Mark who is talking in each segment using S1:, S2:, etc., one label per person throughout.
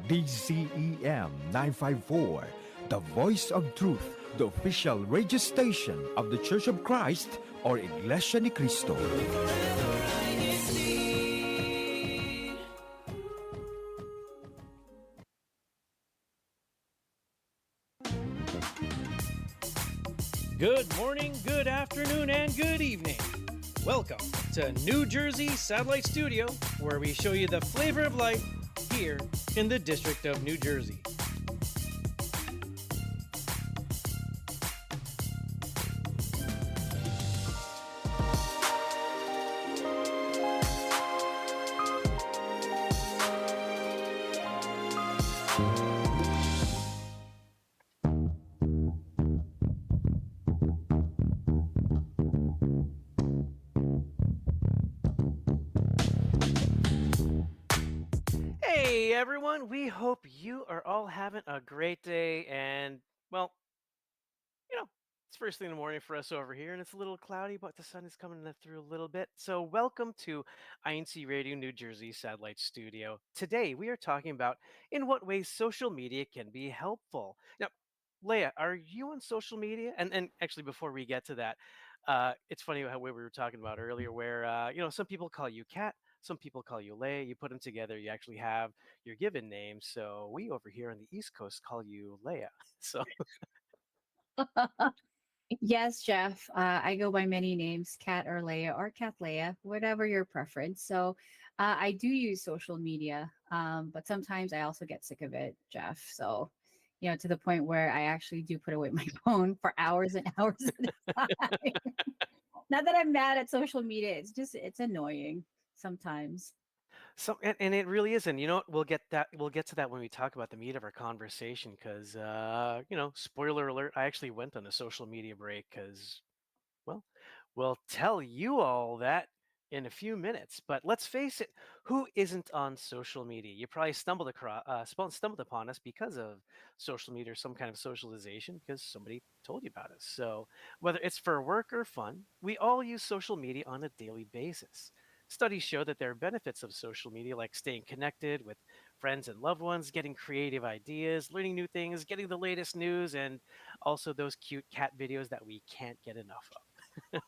S1: DZEM 954, the voice of truth, the official radio station of the Church of Christ or Iglesianicristo.
S2: Good morning, good afternoon, and good evening. Welcome to New Jersey Satellite Studio, where we show you the flavor of life here in the District of New Jersey. Hey everyone, we hope you are all having a great day. And well, it's first thing in the morning for us over here, and it's a little cloudy, but the sun is coming through a little bit. So welcome to INCRadio New Jersey Satellite Studio. Today we are talking about in what ways social media can be helpful. Now, Leah, are you on social media? And actually, before we get to that, it's funny how we were talking about earlier, where some people call you Kat, some people call you Leia. You put them together, you actually have your given name. So we over here on the East Coast call you Leia. So
S3: Yes, Jeff. I go by many names, Kat or Leia or Kat Leia, whatever your preference. So I do use social media, but sometimes I also get sick of it, Jeff. So, to the point where I actually do put away my phone for hours and hours at a time. Not that I'm mad at social media. It's annoying sometimes.
S2: So and it really is, and we'll get to that when we talk about the meat of our conversation, because spoiler alert, I actually went on a social media break because, well, we'll tell you all that in a few minutes. But let's face it, who isn't on social media? You probably stumbled upon us because of social media or some kind of socialization, because somebody told you about us. So whether it's for work or fun, we all use social media on a daily basis. Studies show that there are benefits of social media, like staying connected with friends and loved ones, getting creative ideas, learning new things, getting the latest news, and also those cute cat videos that we can't get enough of.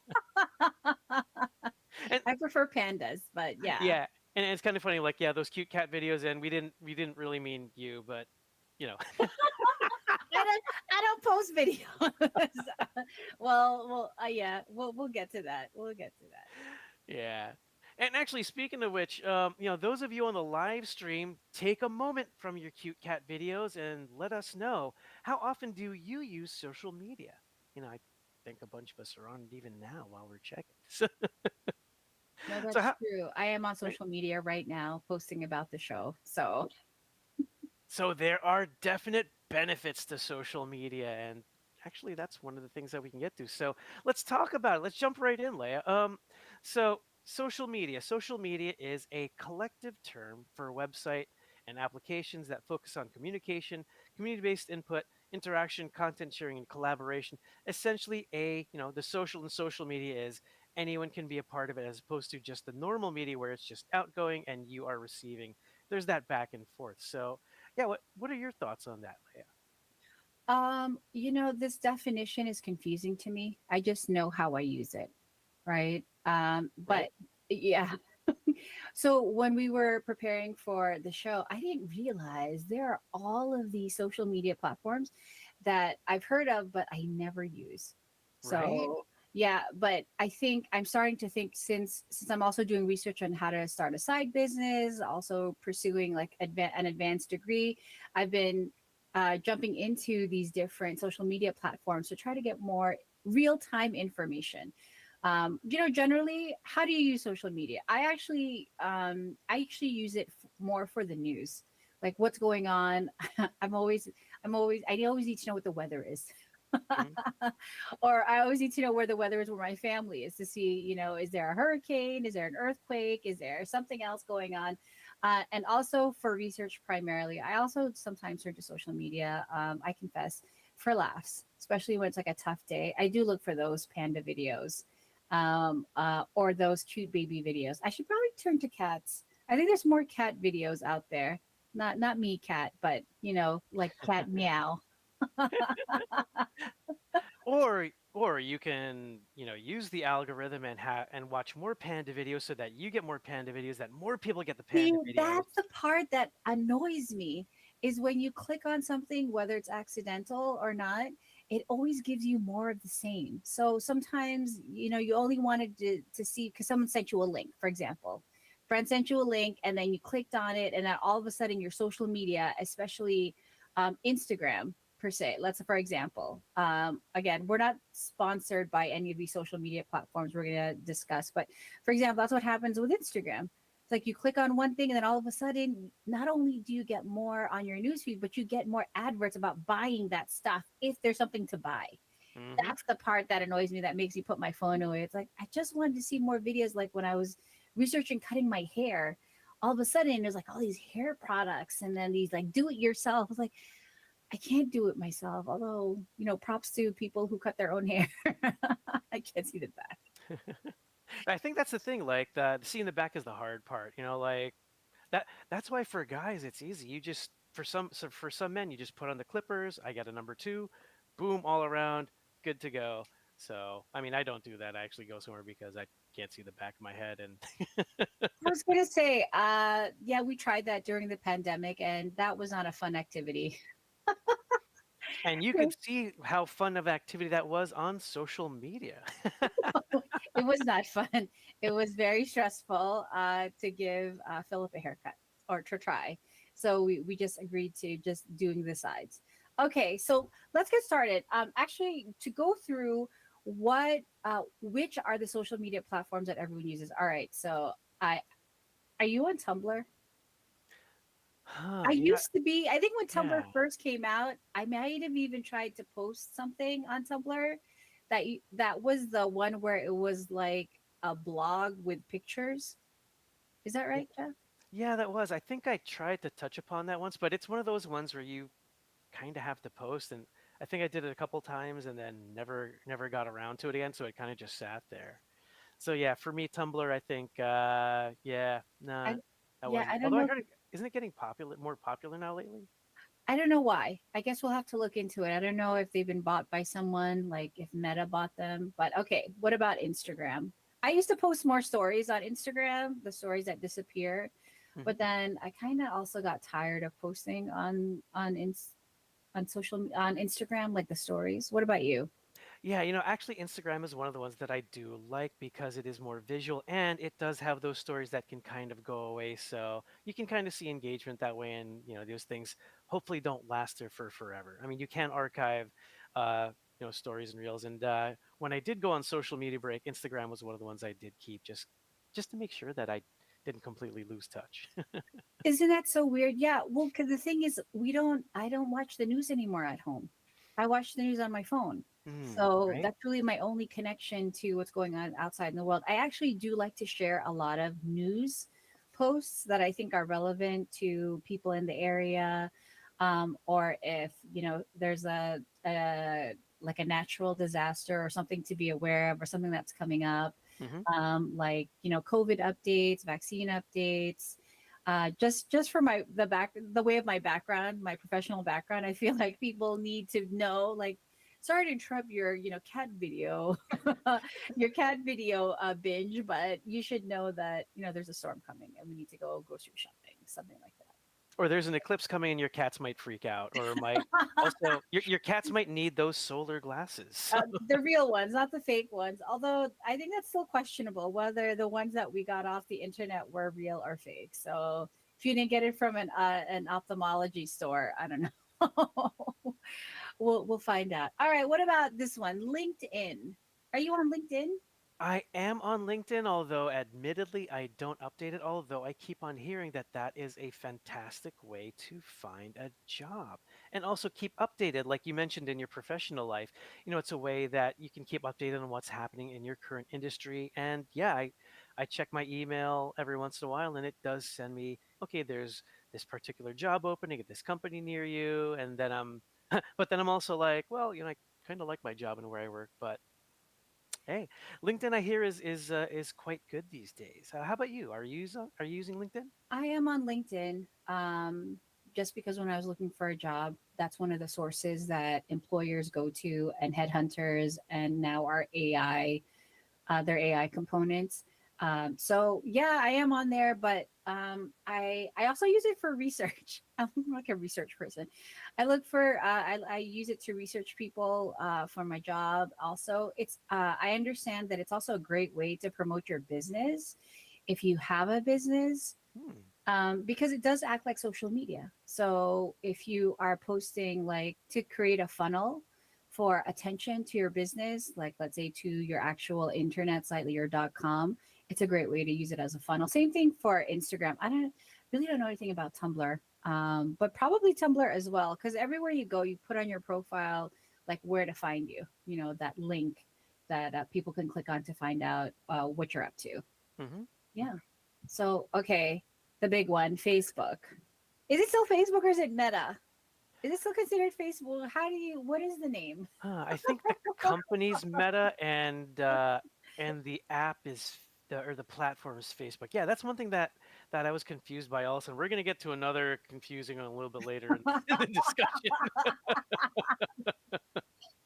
S2: And
S3: I prefer pandas, but yeah.
S2: yeah, and it's kind of funny, like, yeah, those cute cat videos, and we didn't really mean you, but you know.
S3: I don't post videos. Yeah, we'll get to that. We'll get to that.
S2: Yeah. And actually, speaking of which, those of you on the live stream, take a moment from your cute cat videos and let us know, how often do you use social media? I think a bunch of us are on it even now while we're checking.
S3: No,
S2: So
S3: that's
S2: how,
S3: true. I am on
S2: right?
S3: social media right now posting about the show.
S2: So there are definite benefits to social media, and actually, that's one of the things that we can get to. So let's talk about it. Let's jump right in, Leia. So social media. Social media is a collective term for a website and applications that focus on communication, community-based input, interaction, content sharing, and collaboration. Essentially, the social media is anyone can be a part of it, as opposed to just the normal media where it's just outgoing and you are receiving. There's that back and forth. So yeah, what are your thoughts on that, Leia?
S3: This definition is confusing to me. I just know how I use it, right?
S2: Right?
S3: But yeah. So when we were preparing for the show, I didn't realize there are all of these social media platforms that I've heard of, but I never use.
S2: Right?
S3: So yeah, but I think I'm starting to think, since I'm also doing research on how to start a side business, also pursuing like an advanced degree, I've been jumping into these different social media platforms to try to get more real time information. Generally, how do you use social media? I actually use it more for the news, like what's going on. I always need to know what the weather is.
S2: Mhm.
S3: Or I always need to know where the weather is, where my family is, to see, is there a hurricane? Is there an earthquake? Is there something else going on? And also for research primarily, I also sometimes turn to social media, I confess, for laughs, especially when it's like a tough day. I do look for those panda videos, or those cute baby videos. I should probably turn to cats. I think there's more cat videos out there. not me, cat, but like cat meow.
S2: Or you can, use the algorithm and watch more panda videos so that you get more panda videos, that more people get the
S3: See,
S2: panda videos.
S3: that's the part that annoys me is when you click on something, whether it's accidental or not, it always gives you more of the same. So sometimes, you only wanted to see because someone sent you a link, for example. Friend sent you a link and then you clicked on it, and then all of a sudden your social media, especially Instagram per se, let's for example, again, we're not sponsored by any of these social media platforms we're going to discuss, but for example, that's what happens with Instagram. It's like you click on one thing and then all of a sudden, not only do you get more on your newsfeed, but you get more adverts about buying that stuff if there's something to buy.
S2: Hmm.
S3: That's the part that annoys me that makes me put my phone away. It's like I just wanted to see more videos like when I was researching cutting my hair. All of a sudden there's like all these hair products and then these like do it yourself. It's like I can't do it myself. Although, props to people who cut their own hair. I can't see the back.
S2: I think that's the thing. Like the seeing the back is the hard part. Like that's why for guys it's easy. You just for some men you just put on the clippers. I get a number two, boom, all around, good to go. So I mean I don't do that. I actually go somewhere because I can't see the back of my head and
S3: I was gonna say, yeah, we tried that during the pandemic, and that was not a fun activity.
S2: and you could see how fun of activity that was on social media.
S3: It was not fun. It was very stressful to give Philip a haircut or to try. So we just agreed to just doing the sides. Okay, so let's get started. Actually, to go through which are the social media platforms that everyone uses. All right, so I are you on Tumblr?
S2: Huh,
S3: I used to be. I think when Tumblr
S2: yeah.
S3: first came out, I might have even tried to post something on Tumblr that was the one where it was like a blog with pictures. Is that
S2: Yeah,
S3: right, Jeff?
S2: yeah, that was. I think I tried to touch upon that once, but it's one of those ones where you kind of have to post, and I think I did it a couple times and then never got around to it again, so it kind of just sat there. So yeah, for me, Tumblr, I think, yeah, nah,
S3: I
S2: that
S3: yeah,
S2: wasn't.
S3: I don't
S2: Although I
S3: know.
S2: heard it, isn't it getting more popular now lately?
S3: I don't know why. I guess we'll have to look into it. I don't know if they've been bought by someone, like if Meta bought them. But okay, what about Instagram? I used to post more stories on Instagram, the stories that disappear.
S2: Hmm.
S3: But then I kind of also got tired of posting on Instagram, like the stories. What about you?
S2: Yeah, actually, Instagram is one of the ones that I do like because it is more visual and it does have those stories that can kind of go away. So you can kind of see engagement that way, and those things hopefully don't last there for forever. I mean, you can archive, stories and reels. And when I did go on social media break, Instagram was one of the ones I did keep just to make sure that I didn't completely lose touch.
S3: Isn't that so weird? Yeah, well, because the thing is, I don't watch the news anymore at home. I watch the news on my phone. So
S2: Right?
S3: that's really my only connection to what's going on outside in the world. I actually do like to share a lot of news posts that I think are relevant to people in the area. Or if, there's a like a natural disaster or something to be aware of or something that's coming up.
S2: Hmm.
S3: Like, COVID updates, vaccine updates, just for the way of my background, my professional background, I feel like people need to know, like, sorry to interrupt your cat video your cat video binge, but you should know that there's a storm coming and we need to go grocery shopping, something like
S2: Or there's an eclipse coming and your cats might freak out, or might
S3: that.
S2: also your cats might need those solar glasses.
S3: The real ones, not the fake ones. Although I think that's still questionable whether the ones that we got off the internet were real or fake. So if you didn't get it from an ophthalmology store, I don't know. We'll find out. All right. What about this one? LinkedIn. Are you on LinkedIn?
S2: I am on LinkedIn, although admittedly I don't update it, although I keep on hearing that that is a fantastic way to find a job and also keep updated, like you mentioned in your professional life. It's a way that you can keep updated on what's happening in your current industry. And yeah, I check my email every once in a while and it does send me, okay, there's this particular job opening at this company near you. And then but then I'm also like, well, I kind of like my job and where I work, but Hey, LinkedIn, I hear is quite good these days. How about you? Are you using LinkedIn?
S3: I am on LinkedIn just because when I was looking for a job, that's one of the sources that employers go to and headhunters and now our AI, their AI components. So yeah, I am on there, but I also use it for research. I'm like a research person. I look for I use it to research people for my job. Also, it's I understand that it's also a great way to promote your business if you have a business,
S2: Hmm.
S3: because it does act like social media. So if you are posting like to create a funnel for attention to your business, like let's say to your actual internet site, like your .com, it's a great way to use it as a funnel. Same thing for Instagram. I don't really don't know anything about Tumblr, but probably Tumblr as well, because everywhere you go, you put on your profile like where to find you. You know that link that people can click on to find out what you're up to.
S2: Mm-hmm.
S3: Yeah. So, okay, the big one, Facebook. Is it still Facebook or is it Meta? Is it still considered Facebook? What is the name?
S2: I think the company's Meta and the app is the platform is Facebook. Yeah, that's one thing that I was confused by also. And we're gonna get to another confusing one a little bit later in, in the discussion.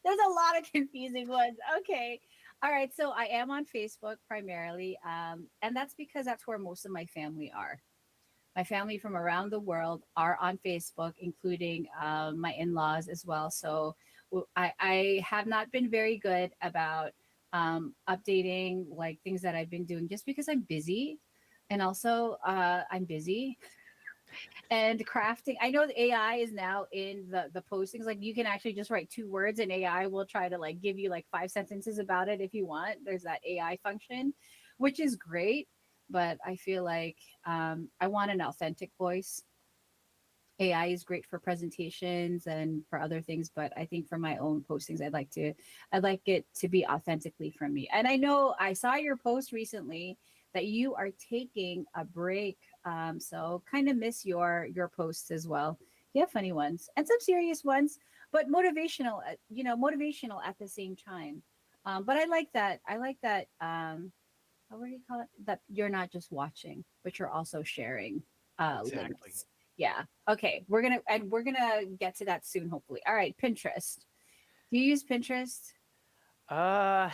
S3: There's a lot of confusing ones. Okay. All right. So I am on Facebook primarily. And that's because that's where most of my family are. My family from around the world are on Facebook, including my in laws as well. So I have not been very good about updating like things that I've been doing just because I'm busy. And also, I'm busy and crafting. I know the AI is now in the postings. Like you can actually just write two words, and AI will try to like give you like five sentences about it if you want. There's that AI function, which is great. But I feel like I want an authentic voice. AI is great for presentations and for other things, but I think for my own postings, I'd like it to be authentically from me. And I know I saw your post recently that you are taking a break, so kind of miss your posts as well. You have funny ones and some serious ones, but motivational. Motivational at the same time. But I like that. I like that. What do you call it? That you're not just watching, but you're also sharing
S2: Exactly.
S3: links. Yeah. Okay. We're gonna get to that soon, hopefully. All right. Pinterest. Do you use Pinterest?
S2: Uh,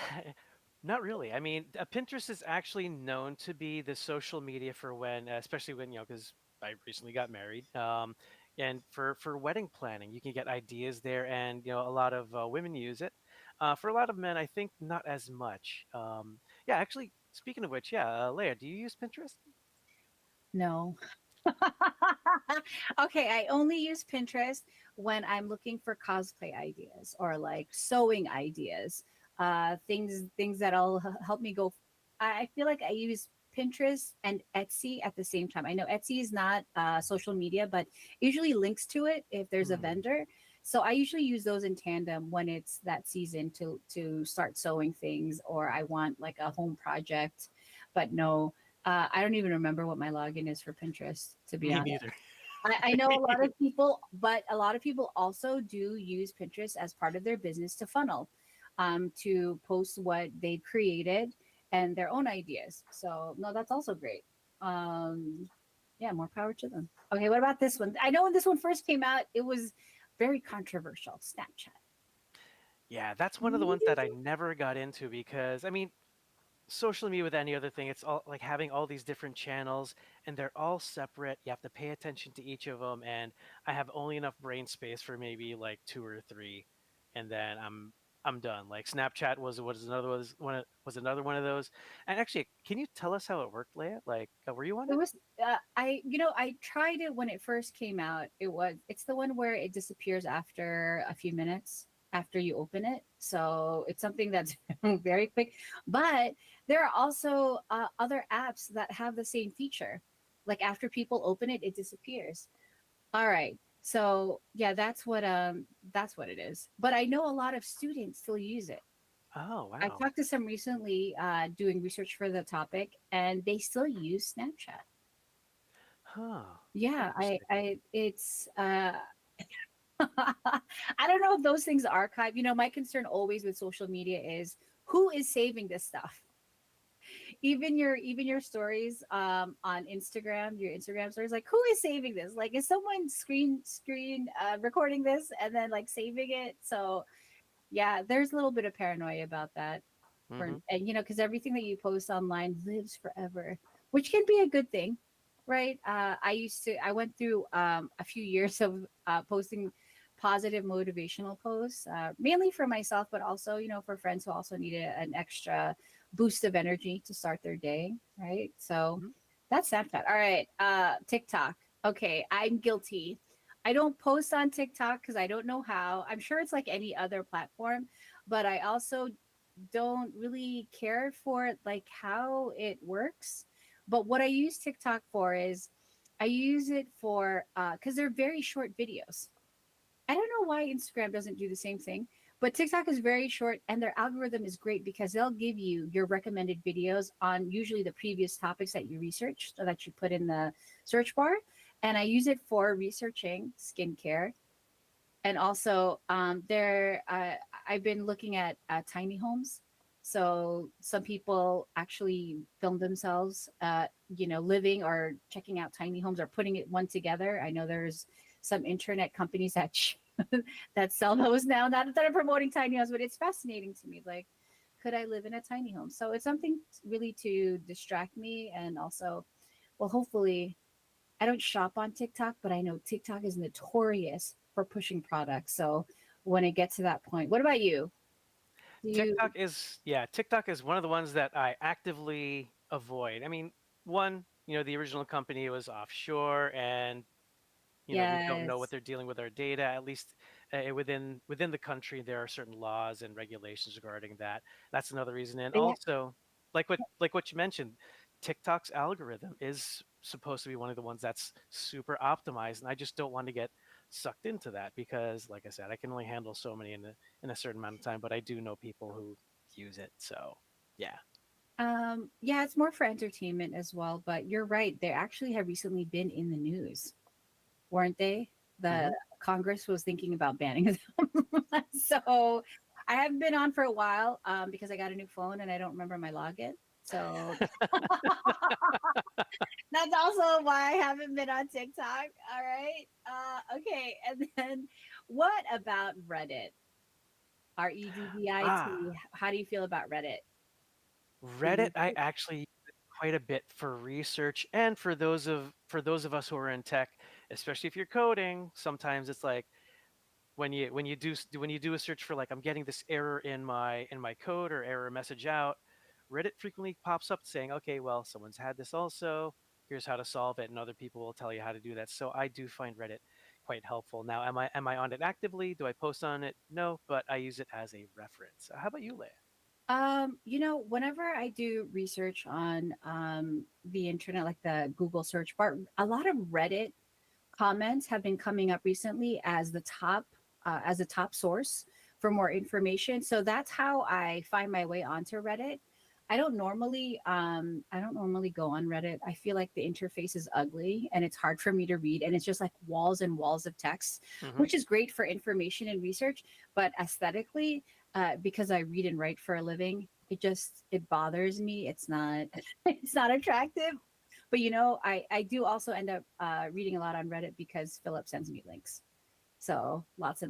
S2: not really. I mean, Pinterest is actually known to be the social media for when, especially when, because I recently got married. And for wedding planning, you can get ideas there, and a lot of women use it. For a lot of men, I think not as much. Yeah, actually, speaking of which, yeah, Leah, do you use Pinterest?
S3: No. Okay, I only use Pinterest when I'm looking for cosplay ideas or like sewing ideas, things that'll help me go. I feel like I use Pinterest and Etsy at the same time. I know Etsy is not social media, but usually links to it if there's a
S2: Hmm.
S3: vendor. So I usually use those in tandem when it's that season to start sewing things or I want like a home project. But no, I don't even remember what my login is for Pinterest, to be
S2: Me
S3: honest.
S2: neither.
S3: I know a lot of people, but a lot of people also do use Pinterest as part of their business to funnel, to post what they created and their own ideas. So, no, that's also great. Um, yeah, more power to them. Okay, what about this one? I know when this one first came out, it was very controversial. Snapchat.
S2: Yeah, that's one of the ones that I
S3: Mhm.
S2: never got into because, I mean, social media with any other thing, it's all like having all these different channels and they're all separate. You have to pay attention to each of them, and I have only enough brain space for maybe like two or three, and then I'm done. Like Snapchat was another one of those. And actually, can you tell us how it worked, Leia? Like, were you on
S3: It
S2: it?
S3: was I tried it when it first came out. It's the one where it disappears after a few minutes after you open it. So it's something that's very quick. But there are also other apps that have the same feature. Like after people open it, it disappears. All right. So yeah, that's what it is. But I know a lot of students still use it.
S2: Oh,
S3: I
S2: wow.
S3: talked to some recently doing research for the topic, and they still use Snapchat.
S2: Huh.
S3: Yeah,
S2: Interesting.
S3: it's I don't know if those things archive. My concern always with social media is who is saving this stuff? Even your stories on Instagram, your Instagram stories, like who is saving this? Like is someone screen recording this and then like saving it? So yeah, there's a little bit of paranoia about that. For,
S2: Hmm.
S3: and because everything that you post online lives forever, which can be a good thing, right? I went through a few years of posting positive motivational posts, mainly for myself, but also for friends who also needed an extra boost of energy to start their day, right? So
S2: Hmm.
S3: that's Snapchat. All right, TikTok. Okay, I'm guilty. I don't post on TikTok because I don't know how. I'm sure it's like any other platform, but I also don't really care for like how it works. But what I use TikTok for is I use it for because they're very short videos. I don't know why Instagram doesn't do the same thing, but TikTok is very short and their algorithm is great because they'll give you your recommended videos on usually the previous topics that you researched or that you put in the search bar. And I use it for researching skincare. And also, I've been looking at tiny homes. So some people actually film themselves, living or checking out tiny homes or putting it one together. I know there's some internet companies that that sell those now. Not that I'm promoting tiny homes, but it's fascinating to me. Like, could I live in a tiny home? So it's something really to distract me, and also, well, hopefully I don't shop on TikTok, but I know TikTok is notorious for pushing products. So when it gets to that point, what about you? Do you?
S2: TikTok is one of the ones that I actively avoid. I mean, one, the original company was offshore, and we don't know what
S3: Yes.
S2: they're dealing with our data. At least within the country, there are certain laws and regulations regarding that. That's another reason. And
S3: Yeah.
S2: also, like what you mentioned, TikTok's algorithm is supposed to be one of the ones that's super optimized, and I just don't want to get sucked into that because, like I said, I can only handle so many in a certain amount of time. But I do know people who use it, so yeah.
S3: Yeah, it's more for entertainment as well, but you're right. They actually have recently been in the news, weren't they? The
S2: Hmm.
S3: Congress was thinking about banning them. So I haven't been on for a while because I got a new phone and I don't remember my login. So that's also why I haven't been on TikTok. All right. Okay. And then what about Reddit?
S2: Ah,
S3: REDDIT. How do you feel about Reddit? Do you
S2: Reddit, I actually use it quite a bit for research and for those of us who are in tech, especially if you're coding. Sometimes it's like when you do a search for like I'm getting this error in my code or error message out, Reddit frequently pops up saying, okay, well, someone's had this also. Here's how to solve it, and other people will tell you how to do that. So I do find Reddit quite helpful. Now, am I on it actively? Do I post on it? No, but I use it as a reference. How about you, Leia?
S3: Whenever I do research on the internet, like the Google search bar, a lot of Reddit comments have been coming up recently as a top source for more information. So that's how I find my way onto Reddit. I don't normally go on Reddit. I feel like the interface is ugly and it's hard for me to read, and it's just like walls and walls of text,
S2: Hmm.
S3: which is great for information and research, but aesthetically, because I read and write for a living, it bothers me. It's not it's not attractive. But I do also end up reading a lot on Reddit because Philip sends me links. So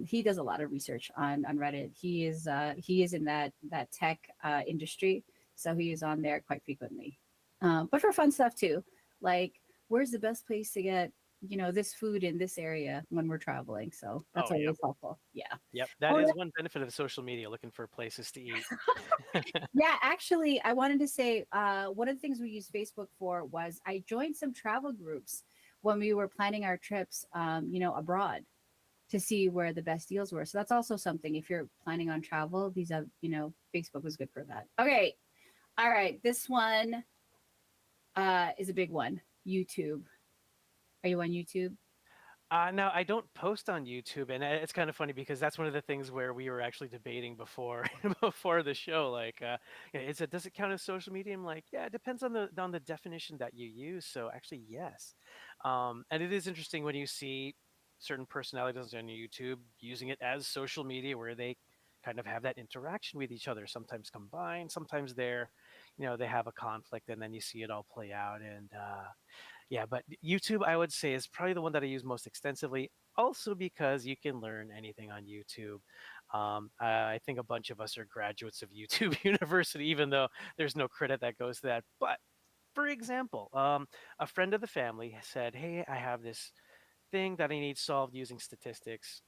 S3: he does a lot of research on Reddit. He is in that tech industry, so he is on there quite frequently. But for fun stuff too, like where's the best place to get this food in this area when we're traveling. So that's
S2: Oh, yep.
S3: always helpful. Yeah.
S2: Yep, that
S3: Oh,
S2: is one benefit of social media, looking for places to eat.
S3: yeah, actually, I wanted to say one of the things we used Facebook for was I joined some travel groups when we were planning our trips, abroad to see where the best deals were. So that's also something if you're planning on travel, Facebook was good for that. Okay. All right. This one is a big one. YouTube. Are you on YouTube?
S2: No, I don't post on YouTube, and it's kind of funny because that's one of the things where we were actually debating before before the show. Like, does it count as social media? I'm like, yeah, it depends on the definition that you use. So actually, yes. And it is interesting when you see certain personalities on YouTube using it as social media, where they kind of have that interaction with each other, sometimes combined, sometimes they're, they have a conflict, and then you see it all play out. And yeah, but YouTube, I would say, is probably the one that I use most extensively. Also, because you can learn anything on YouTube. I think a bunch of us are graduates of YouTube University, even though there's no credit that goes to that. But for example, a friend of the family said, "Hey, I have this thing that I need solved using statistics."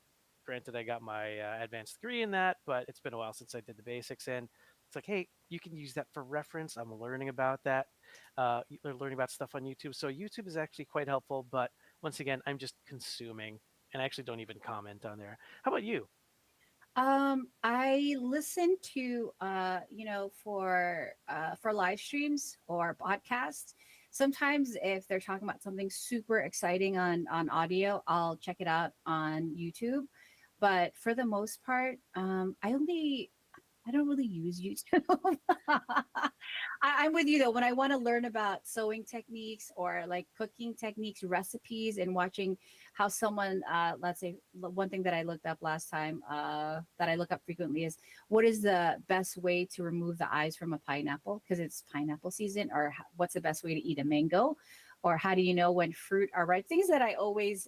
S2: Granted, I got my advanced degree in that, but it's been a while since I did the basics. And it's like, hey, you can use that for reference. I'm learning about that. You're learning about stuff on YouTube. So YouTube is actually quite helpful. But once again, I'm just consuming, and I actually don't even comment on there. How about you?
S3: I listen to for live streams or podcasts. Sometimes if they're talking about something super exciting on audio, I'll check it out on YouTube. But for the most part, I don't really use YouTube. I'm with you though. When I want to learn about sewing techniques or like cooking techniques, recipes, and watching how someone, let's say, one thing that I looked up last time, that I look up frequently is what is the best way to remove the eyes from a pineapple because it's pineapple season, or what's the best way to eat a mango, or how do you know when fruit are ripe? Things that I always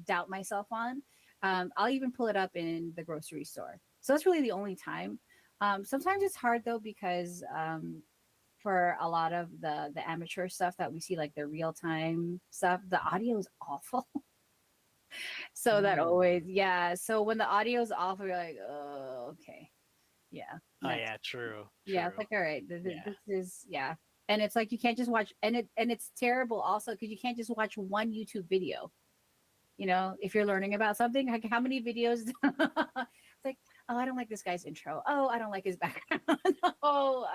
S3: doubt myself on. I'll even pull it up in the grocery store. So that's really the only time. Sometimes it's hard though because for a lot of the amateur stuff that we see, like the real time stuff, the audio is awful. So that
S2: Hmm.
S3: always, yeah. So when the audio is awful, you're like, oh, okay, yeah,
S2: Oh
S3: next,
S2: yeah, true,
S3: yeah. It's
S2: true.
S3: like, all right,
S2: Yeah.
S3: this is, yeah. And it's like you can't just watch, and it's terrible also because you can't just watch one YouTube video. If you're learning about something, like how many videos? It's like, oh, I don't like this guy's intro. Oh, I don't like his background. Oh,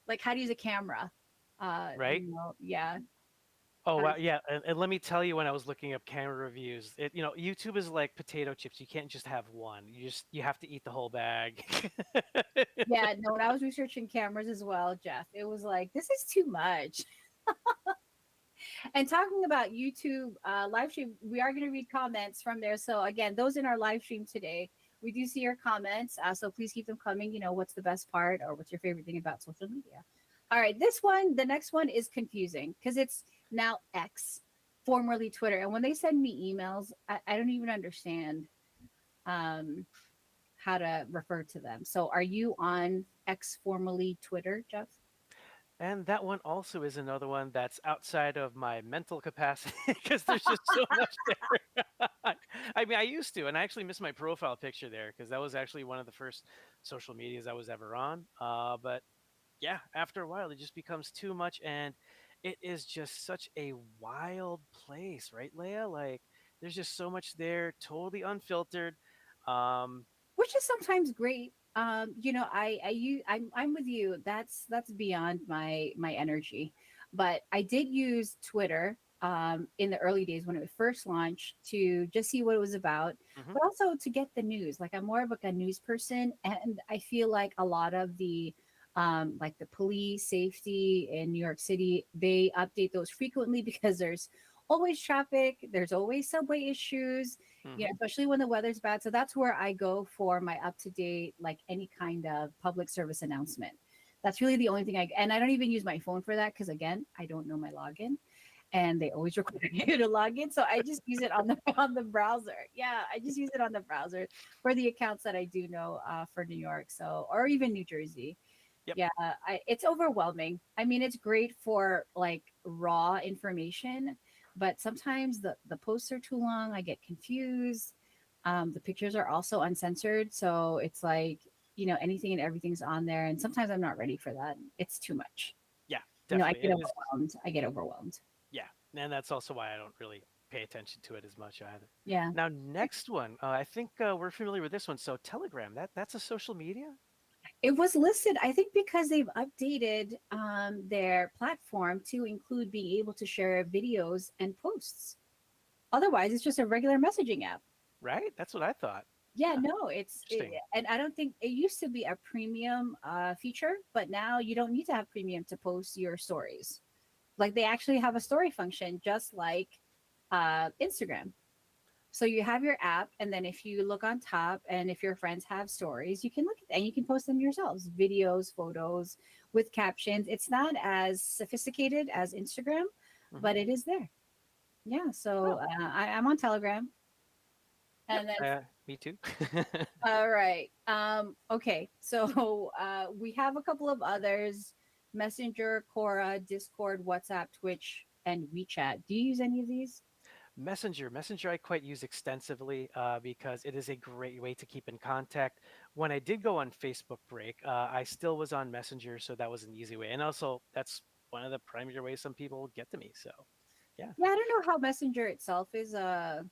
S3: like how to use a camera.
S2: Right.
S3: Yeah.
S2: Oh
S3: How to,
S2: wow, yeah, and let me tell you, when I was looking up camera reviews, YouTube is like potato chips. You can't just have one. You have to eat the whole bag.
S3: yeah, no, when I was researching cameras as well, Jeff, it was like, this is too much. And talking about YouTube live stream, we are going to read comments from there. So again, those in our live stream today, we do see your comments. So please keep them coming. What's the best part or what's your favorite thing about social media? All right, the next one is confusing because it's now X, formerly Twitter. And when they send me emails, I don't even understand um, how to refer to them. So are you on X, formerly Twitter, Jeff?
S2: And that one also is another one that's outside of my mental capacity because there's just so much there. I mean, I used to, and I actually miss my profile picture there because that was actually one of the first social medias I was ever on. But yeah, after a while, it just becomes too much, and it is just such a wild place, right, Leia? Like, there's just so much there, totally unfiltered. Um,
S3: Which is sometimes great. I'm with you. That's beyond my energy. But I did use Twitter in the early days when it first launched to just see what it was about,
S2: mhm.
S3: but also to get the news. Like I'm more of like a news person, and I feel like a lot of the like the police safety in New York City, they update those frequently because there's always traffic, there's always subway issues,
S2: Mhm.
S3: especially when the weather's bad. So that's where I go for my up to date, like any kind of public service announcement. That's really the only thing and I don't even use my phone for that because again, I don't know my login and they always require you to log in. So I just use it on the on the browser. Yeah, I just use it on the browser for the accounts that I do know for New York. So or even New Jersey.
S2: Yep.
S3: Yeah, it's overwhelming. I mean, it's great for like raw information, but sometimes the posts are too long. I get confused. The pictures are also uncensored, so it's like anything and everything's on there, and sometimes I'm not ready for that. It's too much.
S2: Yeah,
S3: I
S2: definitely.
S3: get
S2: It is.
S3: overwhelmed. I get overwhelmed.
S2: Yeah, and that's also why I don't really pay attention to it as much either.
S3: Yeah.
S2: Now, next one, I think we're familiar with this one. So, Telegram, that's a social media,
S3: It was listed, I think, because they've updated their platform to include being able to share videos and posts. Otherwise, it's just a regular messaging app.
S2: right? That's what I thought.
S3: Yeah,
S2: Huh,
S3: no,
S2: interesting.
S3: and I don't think it used to be a premium feature, but now you don't need to have premium to post your stories. Like they actually have a story function, just like Instagram. So you have your app, and then if you look on top, and if your friends have stories, you can look at and you can post them yourselves, videos, photos with captions. It's not as sophisticated as Instagram,
S2: Hmm.
S3: but it is there. Yeah. So
S2: Oh,
S3: I'm on Telegram,
S2: yep.
S3: and then
S2: Me too.
S3: all right. Okay. So we have a couple of others: Messenger, Quora, Discord, WhatsApp, Twitch, and WeChat. Do you use any of these?
S2: Messenger, I quite use extensively because it is a great way to keep in contact. When I did go on Facebook break, I still was on Messenger, so that was an easy way. And also, that's one of the primary ways some people get to me. So, yeah,
S3: Yeah, I don't know how Messenger itself is a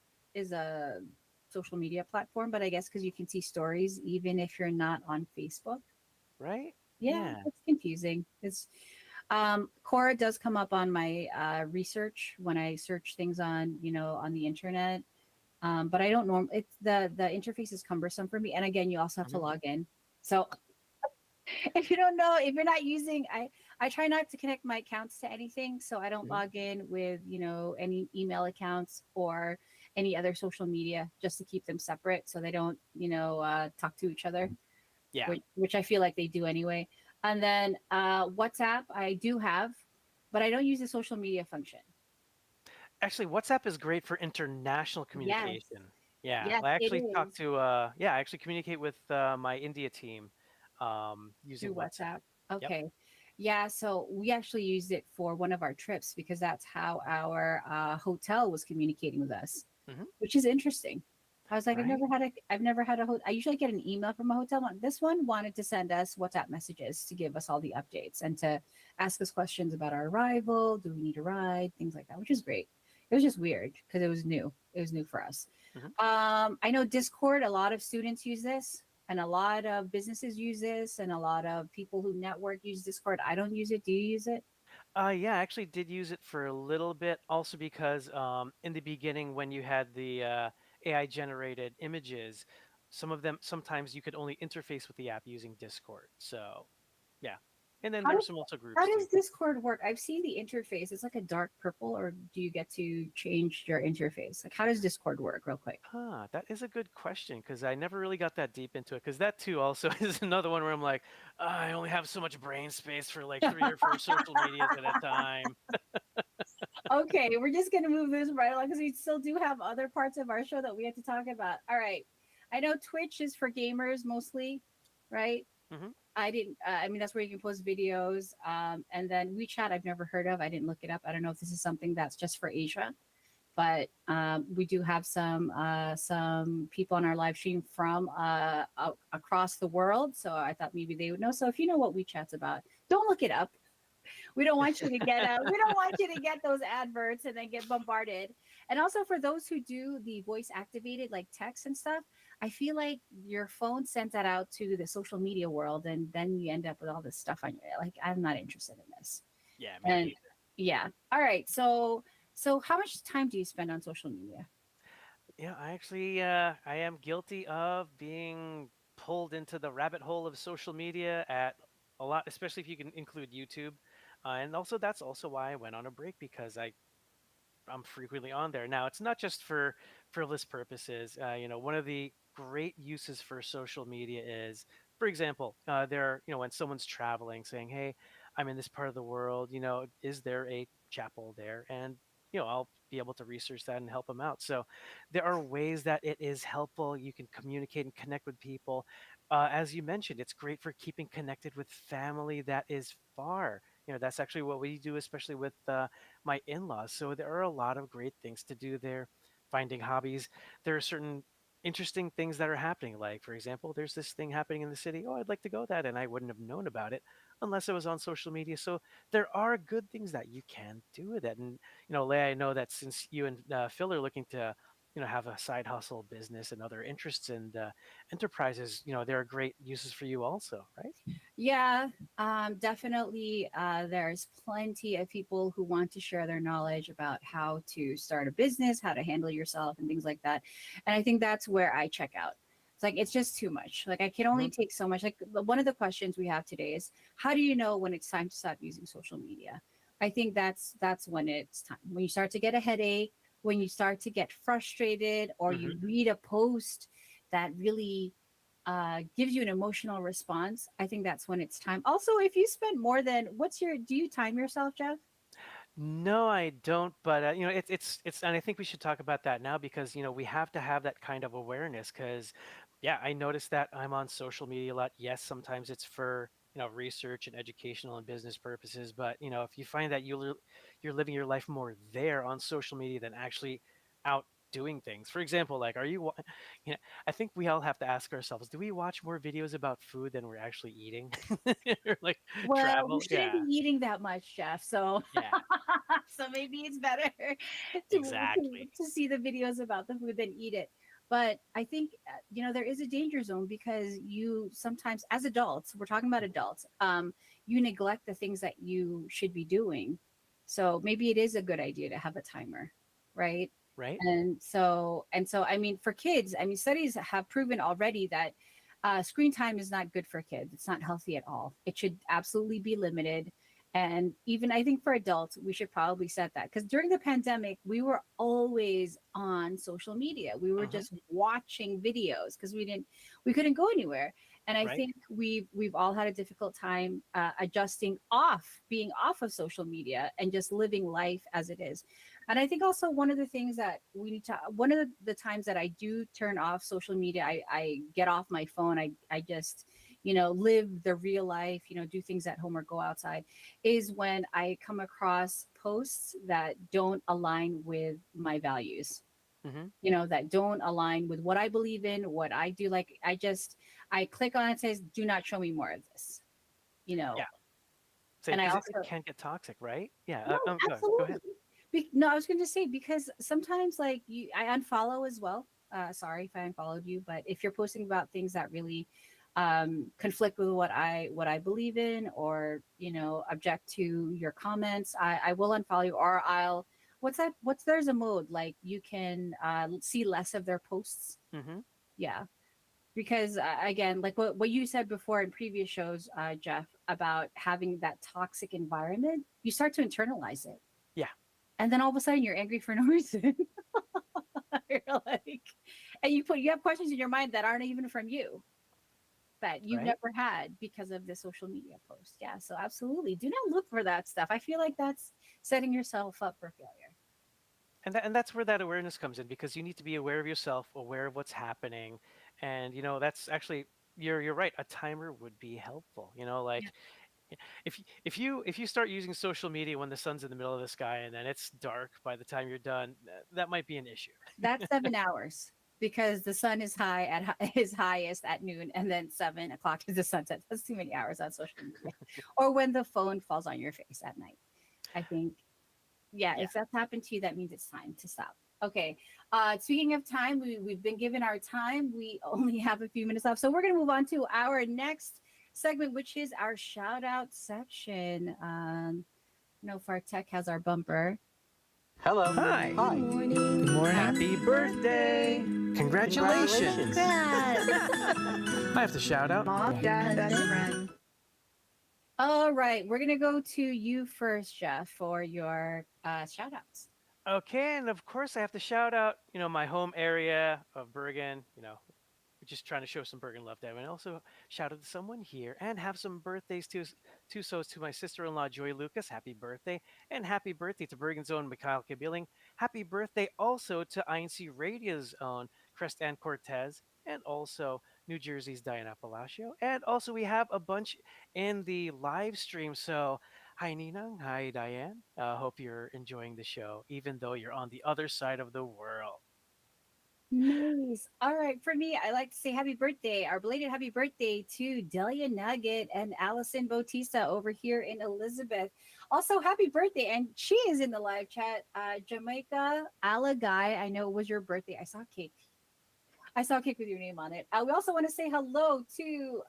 S3: social media platform, but I guess because you can see stories even if you're not on Facebook.
S2: right?
S3: Yeah,
S2: Yeah.
S3: it's confusing. It's Quora does come up on my research when I search things on on the internet. But I don't norm it's the interface is cumbersome for me. And again, you also have to
S2: Hmm.
S3: log in. So if you don't know, if you're not using, I try not to connect my accounts to anything, so I don't
S2: Hmm.
S3: log in with any email accounts or any other social media, just to keep them separate so they don't talk to each other,
S2: Yeah.
S3: which I feel like they do anyway. And then WhatsApp I do have, but I don't use the social media function.
S2: Actually, WhatsApp is great for international
S3: Yes,
S2: communication. Yeah,
S3: yes,
S2: I
S3: it
S2: actually talk
S3: is.
S2: to I actually communicate with my India team using
S3: Through
S2: WhatsApp.
S3: WhatsApp.
S2: Yep.
S3: Okay. Yeah, so we actually used it for one of our trips because that's how our hotel was communicating with us,
S2: Hmm.
S3: which is interesting. I was like,
S2: Right?
S3: I've never had a hotel. I usually get an email from a hotel. This one wanted to send us WhatsApp messages to give us all the updates and to ask us questions about our arrival. Do we need a ride? Things like that, which is great. It was just weird because it was new. It was new for us.
S2: Hmm.
S3: I know Discord, a lot of students use this and a lot of businesses use this and a lot of people who network use Discord. I don't use it. Do you use it?
S2: Yeah, I actually did use it for a little bit, also because in the beginning, when you had the AI generated images, some of them sometimes you could only interface with the app using Discord. So, yeah. And then
S3: How
S2: there were
S3: does
S2: some also
S3: how
S2: groups
S3: does
S2: too.
S3: Discord work? I've seen the interface. It's like a dark purple, or do you get to change your interface? Like, how does Discord work, real quick?
S2: Huh, that is a good question because I never really got that deep into it. Because that too also is another one where I'm like, I only have so much brain space for like three or four social medias at a time.
S3: Okay, we're just gonna move this right along because we still do have other parts of our show that we have to talk about. All right, I know Twitch is for gamers mostly, right?
S2: Hmm.
S3: I didn't. I mean, that's where you can post videos. And then WeChat, I've never heard of. I didn't look it up. I don't know if this is something that's just for Asia, but we do have some people on our live stream from across the world. So I thought maybe they would know. So if you know what WeChat's about, don't look it up. We don't want you to get we don't want you to get those adverts and then get bombarded. And also for those who do the voice activated like text and stuff, I feel like your phone sends that out to the social media world and then you end up with all this stuff on your like I'm not interested in this.
S2: Yeah, me
S3: And
S2: neither.
S3: yeah. All right. So how much time do you spend on social media?
S2: Yeah, I actually I am guilty of being pulled into the rabbit hole of social media at a lot, especially if you can include YouTube. And also that's also why I went on a break because I'm frequently on there. Now, it's not just for frivolous purposes. One of the great uses for social media is, for example, when someone's traveling, saying, "Hey, I'm in this part of the world. Is there a chapel there?" And I'll be able to research that and help them out. So, there are ways that it is helpful. You can communicate and connect with people. As you mentioned, it's great for keeping connected with family that is far. That's actually what we do, especially with my in-laws. So there are a lot of great things to do there. Finding hobbies. There are certain interesting things that are happening. Like, for example, there's this thing happening in the city. Oh, I'd like to go that, and I wouldn't have known about it unless it was on social media. So there are good things that you can do with it. And Leah, I know that since you and Phil are looking to have a side hustle business and other interests and enterprises, there are great uses for you also, right?
S3: Yeah, definitely. There's plenty of people who want to share their knowledge about how to start a business, how to handle yourself, and things like that. And I think that's where I check out. It's like it's just too much. Like I can only
S2: Hmm.
S3: take so much. Like one of the questions we have today is, how do you know when it's time to stop using social media? I think that's when it's time when you start to get a headache when you start to get frustrated or
S2: Hmm.
S3: you read a post that really gives you an emotional response, I think that's when it's time. Also, if you spend more than do you time yourself, Jeff?
S2: No, I don't. But it's, and I think we should talk about that now because we have to have that kind of awareness. Because, yeah, I noticed that I'm on social media a lot. Yes, sometimes it's for research and educational and business purposes. But if you find that you're living your life more there on social media than actually out doing things. For example, like, you know, I think we all have to ask ourselves: do we watch more videos about food than we're actually eating, or like
S3: Well, we
S2: travel?
S3: shouldn't be
S2: Yeah,
S3: eating that much, Jeff. So,
S2: yeah,
S3: so maybe it's better
S2: exactly.
S3: to see the videos about the food than eat it. But I think there is a danger zone because you sometimes, as adults, we're talking about adults, you neglect the things that you should be doing. So maybe it is a good idea to have a timer, right?
S2: Right?
S3: And so I mean, for kids, I mean, studies have proven already that screen time is not good for kids. It's not healthy at all. It should absolutely be limited. And even I think for adults, we should probably set that because during the pandemic, we were always on social media. We were
S2: Hmm.
S3: just watching videos because we couldn't go anywhere. And I
S2: Right?
S3: think we've all had a difficult time being off of social media and just living life as it is. And I think also one of the things that one of the times that I do turn off social media, I get off my phone. I just, live the real life, do things at home or go outside, is when I come across posts that don't align with my values,
S2: Hmm.
S3: that don't align with what I believe in, what I do. Like I click on it, says, do not show me more of this, you
S2: Yeah.
S3: know.
S2: Say,
S3: And I
S2: because it
S3: also,
S2: can get toxic, right? Yeah.
S3: no,
S2: Go ahead.
S3: absolutely. No, I was going to say because sometimes like I unfollow as well. Sorry if I unfollowed you, but if you're posting about things that really conflict with what I believe in, or object to your comments, I will unfollow you, or I'll what's that? What's there's a mode like you can see less of their posts.
S2: Hmm.
S3: Yeah, because again, like what you said before in previous shows, Jeff, about having that toxic environment, you start to internalize it,
S2: Yeah.
S3: and then all of a sudden you're angry for no reason. You're like, and you have questions in your mind that aren't even from you, that you've
S2: Right.
S3: never had because of the social media post. Yeah, so absolutely, do not look for that stuff. I feel like that's setting yourself up for failure.
S2: And that's where that awareness comes in because you need to be aware of yourself, aware of what's happening, and that's actually you're right. A timer would be helpful. Like
S3: Yeah,
S2: if you start using social media when the sun's in the middle of the sky and then it's dark by the time you're done, that might be an issue.
S3: that's 7 hours because the sun is his highest at noon, and then 7 o'clock is the sunset. That's too many hours on social media, or when the phone falls on your face at night. I think, yeah,
S2: Yeah.
S3: if that's happened to you, that means it's time to stop. Okay. Speaking of time, we've been given our time. We only have a few minutes left. So we're going to move on to our next segment, which is our shout out section. Fartech has our bumper.
S4: Hello.
S1: Hi.
S4: Hi.
S1: Good morning.
S2: Happy birthday! Congratulations!
S3: Congrats.
S2: I have to shout out.
S5: Mom, dad, best friend.
S3: All right. We're going to go to you first, Jeff, for your shout outs.
S2: Okay, and of course I have to shout out, my home area of Bergen. We're just trying to show some Bergen love there. And also shout out to someone here and have some birthdays to so to my sister-in-law Joy Lucas. Happy birthday. And happy birthday to Bergen's own Mikhail Kabiling. Happy birthday also to INCRadio's own Crestan Cortez. And also New Jersey's Diana Palacio. And also we have a bunch in the live stream. So hi Ninang, hi Diane. Hope you're enjoying the show, even though you're on the other side of the world.
S3: Nice. All right. For me, I like to say happy birthday, our belated happy birthday to Delia Nugget and Allison Bautista over here in Elizabeth. Also, happy birthday. And she is in the live chat. Jamaica Alagai, I know it was your birthday. I saw cake. I saw a cake with your name on it. We also want to say hello to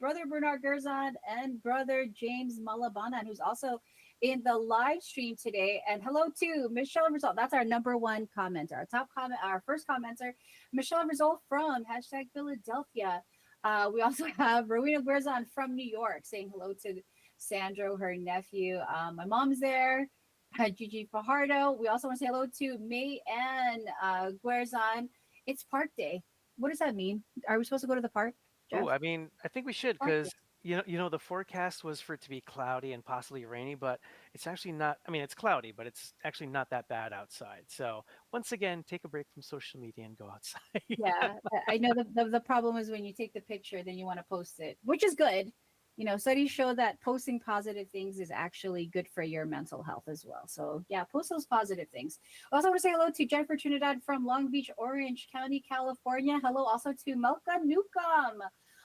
S3: Brother Bernard Gerzon and Brother James Malabanan, who's also in the live stream today. And hello to Michelle Rizal. That's our number one commenter, our top comment, our first commenter, Michelle Rizal from #Philadelphia. We also have Rowena Gerzon from New York saying hello to Sandro, her nephew. My mom's there. Gigi Fajardo. We also want to say hello to May and Guerzon. It's park day. What does that mean? Are we supposed to go to the park,
S2: Oh,
S3: Jeff?
S2: I mean, I think we should
S3: Park day.
S2: because the forecast was for it to be cloudy and possibly rainy, but it's actually not. I mean, it's cloudy, but it's actually not that bad outside. So once again, take a break from social media and go outside.
S3: Yeah, I know the problem is when you take the picture, then you want to post it, which is good. Studies show that posting positive things is actually good for your mental health as well. So, yeah, post those positive things. I also want to say hello to Jennifer Trinidad from Long Beach, Orange County, California. Hello also to Melka Newcomb,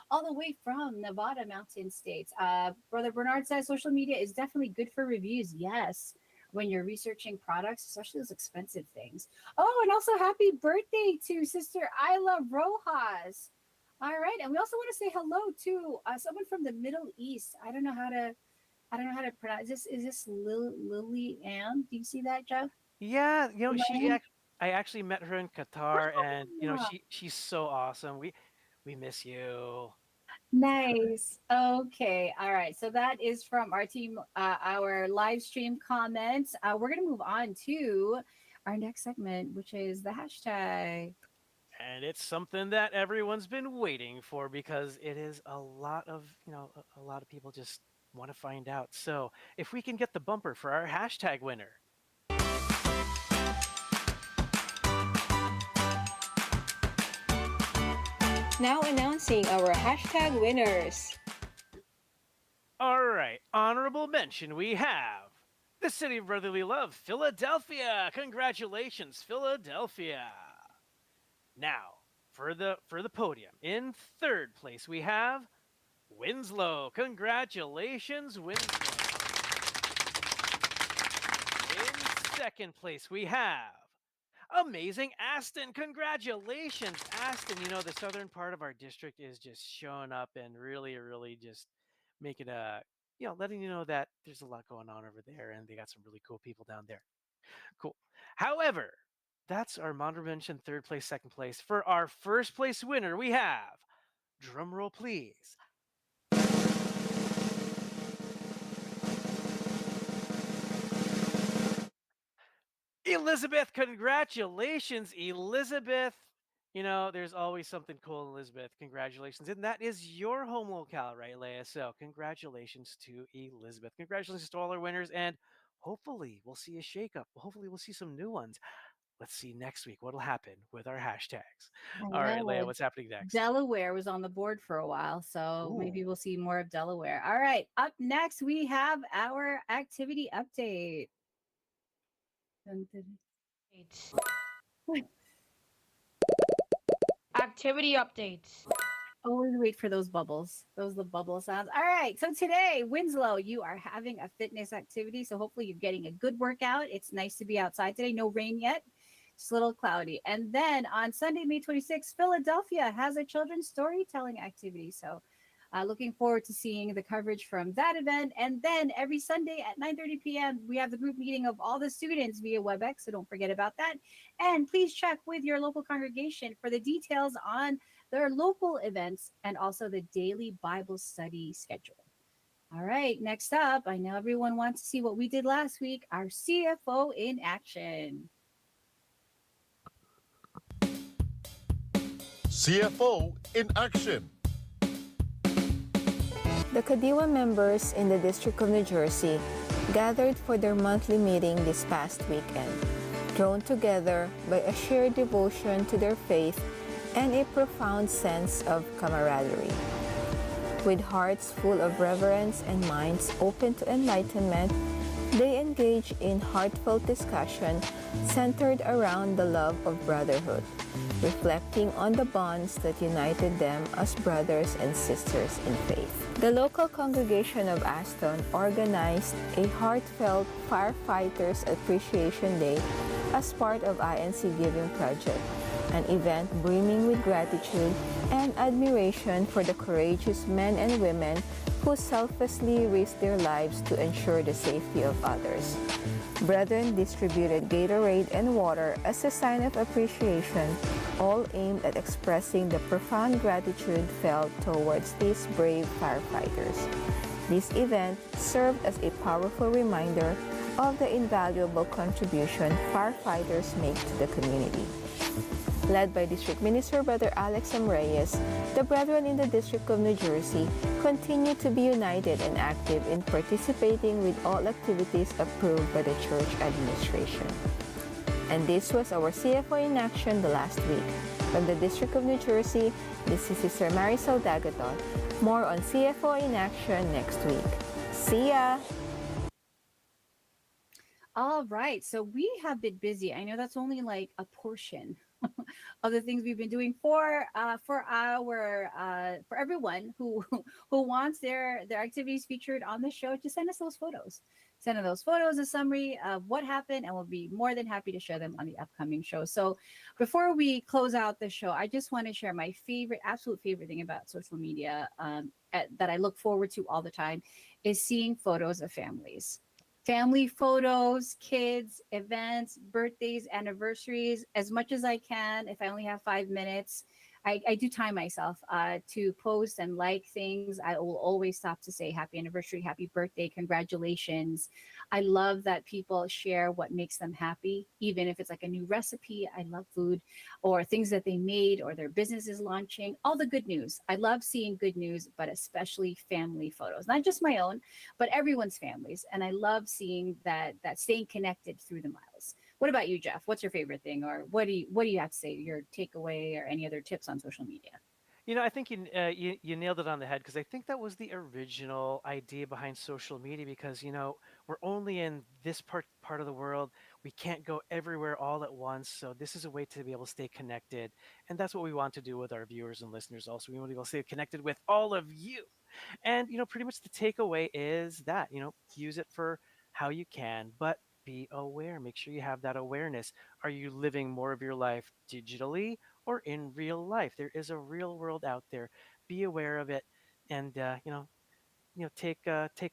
S3: all the way from Nevada Mountain States. Brother Bernard says social media is definitely good for reviews. Yes, when you're researching products, especially those expensive things. Oh, and also happy birthday to Sister Isla Rojas. All right, and we also want to say hello to someone from the Middle East. I don't know how to pronounce this. Is this Lily Ann? Do you see that, Jeff?
S2: Yeah,
S3: Lily
S2: I actually met her in Qatar, and
S3: Ann?
S2: she's so awesome. We miss you.
S3: Nice. Okay. All right. So that is from our team, our live stream comments. We're going to move on to our next segment, which is the hashtag.
S2: And it's something that everyone's been waiting for because it is a lot of, a lot of people just want to find out. So, if we can get the bumper for our hashtag winner.
S4: Now announcing our hashtag winners.
S2: All right, honorable mention we have the city of brotherly love, Philadelphia. Congratulations, Philadelphia. Now, for the podium, in third place we have Winslow. Congratulations, Winslow. In second place we have Amazing Aston. Congratulations, Aston. The southern part of our district is just showing up and really, really just making letting you know that there's a lot going on over there and they got some really cool people down there. Cool. However, that's our honorable mention third place, second place. For our first place winner, we have, drum roll please, Elizabeth. Congratulations, Elizabeth. There's always something cool in Elizabeth. Congratulations. And that is your home locale, right, Leia? So congratulations to Elizabeth. Congratulations to all our winners. And hopefully we'll see a shakeup. Hopefully we'll see some new ones. Let's see next week what'll happen with our hashtags.
S3: I
S2: All right,
S3: know
S2: Leia, what's happening next?
S3: Delaware was on the board for a while, so
S2: Ooh.
S3: maybe we'll see more of Delaware. All right, up next we have our activity update. Dun, dun, dun.
S4: Activity updates.
S3: Always wait for those bubbles. Those the bubble sounds. All right. So today, Winslow, you are having a fitness activity. So hopefully you're getting a good workout. It's nice to be outside today. No rain yet. It's a little cloudy. And then on Sunday, May 26th, Philadelphia has a children's storytelling activity. So looking forward to seeing the coverage from that event. And then every Sunday at 9:30 p.m., we have the group meeting of all the students via WebEx. So don't forget about that. And please check with your local congregation for the details on their local events and also the daily Bible study schedule. All right, next up, I know everyone wants to see what we did last week, our CFO in action.
S5: CFO in action.
S6: The Kadiwa members in the District of New Jersey gathered for their monthly meeting this past weekend, drawn together by a shared devotion to their faith and a profound sense of camaraderie. With hearts full of reverence and minds open to enlightenment, they engage in heartfelt discussion centered around the love of brotherhood, reflecting on the bonds that united them as brothers and sisters in faith. The local congregation of Aston organized a heartfelt Firefighters Appreciation Day as part of INC Giving Project, an event brimming with gratitude and admiration for the courageous men and women who selflessly risked their lives to ensure the safety of others. Brethren distributed Gatorade and water as a sign of appreciation, all aimed at expressing the profound gratitude felt towards these brave firefighters. This event served as a powerful reminder of the invaluable contribution firefighters make to the community. Led by District Minister Brother Alex M. Reyes, the Brethren in the District of New Jersey continue to be united and active in participating with all activities approved by the church administration. And this was our CFO in action the last week. From the District of New Jersey, this is Sister Marisol Dagaton. More on CFO in action next week. See ya!
S3: All right. So we have been busy. I know that's only like a portion of the things we've been doing for our for everyone who who wants their activities featured on the show. Just send us those photos. Send us those photos, a summary of what happened, and we'll be more than happy to share them on the upcoming show. So before we close out the show, I just want to share my favorite, absolute favorite thing about social media that I look forward to all the time is seeing photos of families. Family photos, kids, events, birthdays, anniversaries, as much as I can. If I only have 5 minutes, I do time myself to post and like things. I will always stop to say happy anniversary, happy birthday, congratulations. I love that people share what makes them happy, even if it's like a new recipe. I love food, or things that they made, or their business is launching, all the good news. I love seeing good news, but especially family photos, not just my own, but everyone's families. And I love seeing that staying connected through the miles. What about you, Jeff? What's your favorite thing, or what do you have to say? Your takeaway, or any other tips on social media?
S2: I think you nailed it on the head, because I think that was the original idea behind social media. Because we're only in this part of the world. We can't go everywhere all at once. So this is a way to be able to stay connected, and that's what we want to do with our viewers and listeners. Also, we want to be able to stay connected with all of you. And pretty much the takeaway is that use it for how you can, but be aware. Make sure you have that awareness. Are you living more of your life digitally or in real life? There is a real world out there. Be aware of it, and take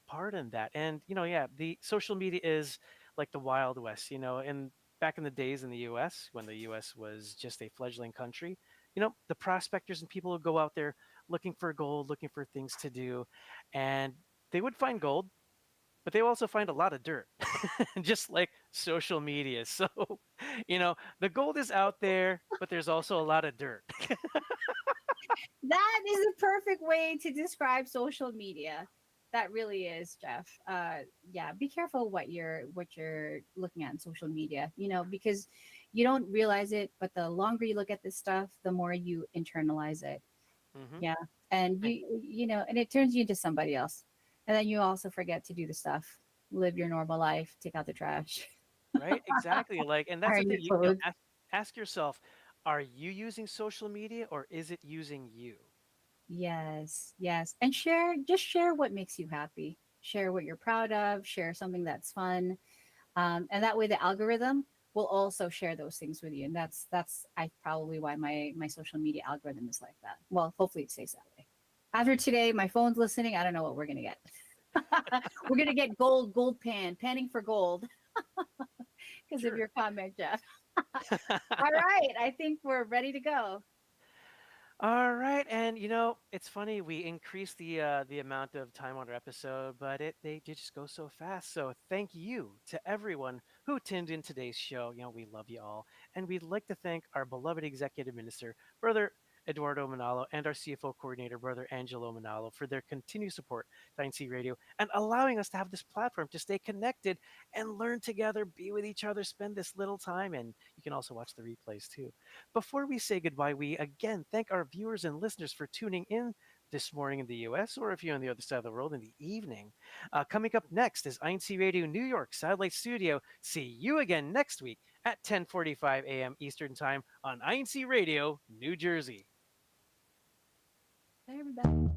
S2: part in that. And yeah, the social media is like the Wild West. And back in the days in the U.S., when the U.S. was just a fledgling country, the prospectors and people would go out there looking for gold, looking for things to do, and they would find gold, but they also find a lot of dirt, just like social media. So, the gold is out there, but there's also a lot of dirt.
S3: That is a perfect way to describe social media. That really is, Jeff. Yeah, be careful what you're looking at in social media. Because you don't realize it, but the longer you look at this stuff, the more you internalize it.
S2: Hmm.
S3: Yeah, and and it turns you into somebody else, and then you also forget to do the stuff, live your normal life, take out the trash,
S2: Right? Exactly. Like, and that's the
S3: iron
S2: thing.
S3: your clothes.
S2: Ask yourself, are you using social media, or is it using you?
S3: Yes, yes. And just share what makes you happy. Share what you're proud of, share something that's fun. And that way the algorithm will also share those things with you. And that's I probably why my social media algorithm is like that. Well, hopefully it stays that way. After today, my phone's listening. I don't know what we're gonna get. We're gonna get panning for gold because of
S2: Sure.
S3: your comment, Jeff. All right, I think we're ready to go.
S2: All right, and it's funny, we increased the amount of time on our episode, but they just go so fast. So thank you to everyone who tuned in today's show. We love you all, and we'd like to thank our beloved executive minister, Brother Eduardo Manalo, and our CFO coordinator, Brother Angelo Manalo, for their continued support to INC Radio and allowing us to have this platform to stay connected and learn together, be with each other, spend this little time, and you can also watch the replays too. Before we say goodbye, we again thank our viewers and listeners for tuning in this morning in the US, or if you're on the other side of the world, in the evening. Coming up next is INC Radio New York Satellite Studio. See you again next week at 10:45 a.m. Eastern Time on INC Radio New Jersey.
S3: Bye, everybody.